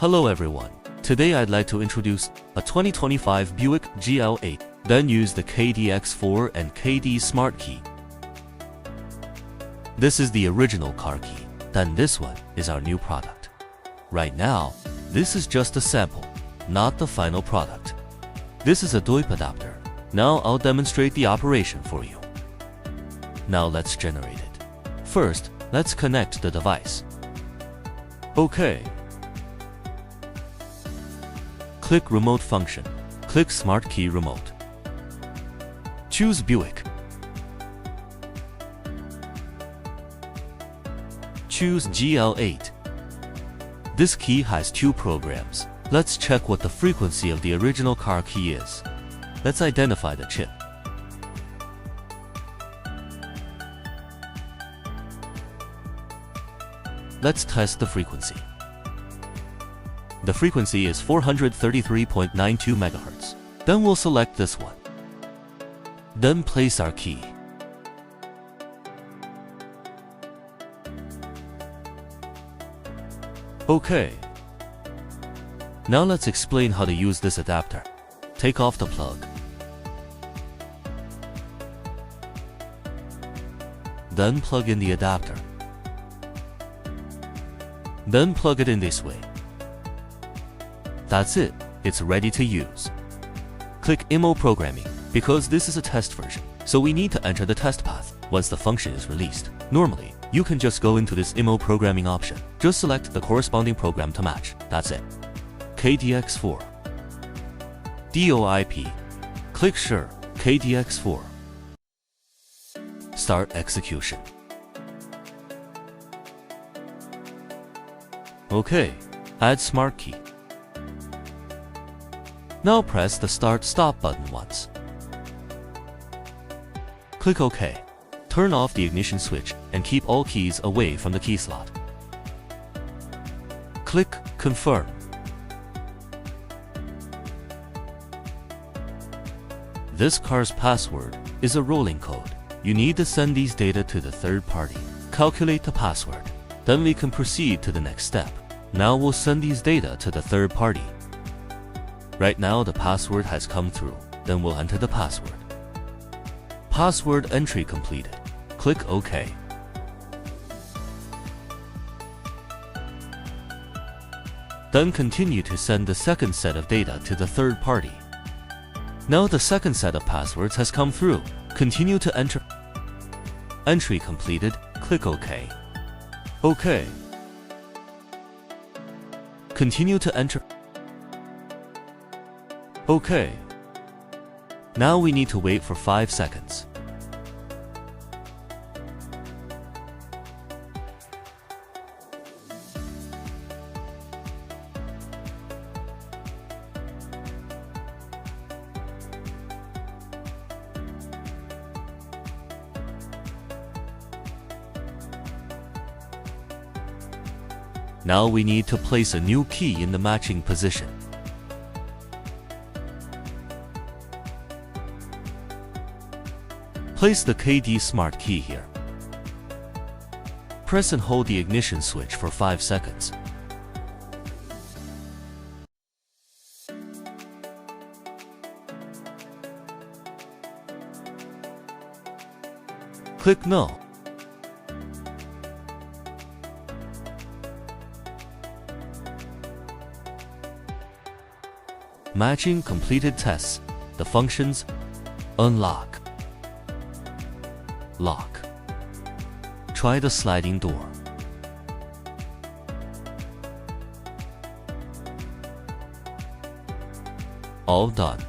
Hello everyone. Today I'd like to introduce a 2025 Buick GL8, then use the KD-X4 and KD Smart Key. This is the original car key, then this one is our new product. Right now, this is just a sample, not the final product. This is a DOIP adapter. Now I'll demonstrate the operation for you. Now let's generate it. First, let's connect the device. OK. Click Remote function. Click Smart Key Remote. Choose Buick. Choose GL8. This key has two programs. Let's check what the frequency of the original car key is. Let's identify the chip. Let's test the frequency. The frequency is 433.92 MHz. Then we'll select this one. Then place our key. OK. Now let's explain how to use this adapter. Take off the plug. Then plug in the adapter. Then plug it in this way. That's it. It's ready to use. Click IMO Programming, because this is a test version, so we need to enter the test path once the function is released. Normally, you can just go into this IMO Programming option. Just select the corresponding program to match. That's it. KD-X4. DOIP. Click Sure. KD-X4. Start execution. OK. Add Smart Key. Now press the Start/Stop button once. Click OK. Turn off the ignition switch and keep all keys away from the key slot. Click Confirm. This car's password is a rolling code. You need to send these data to the third party. Calculate the password. Then we can proceed to the next step. Now we'll send these data to the third party. Right now the password has come through. Then we'll enter the password. Password entry completed. Click OK. Then continue to send the second set of data to the third party. Now the second set of passwords has come through. Continue to enter. Entry completed. Click OK. OK. Continue to enter. OK. Now we need to wait for 5 seconds. Now we need to place a new key in the matching position. Place the KD Smart Key here. Press and hold the ignition switch for 5 seconds. Click No. Matching completed tests. The functions: unlock, lock. Try the sliding door. All done.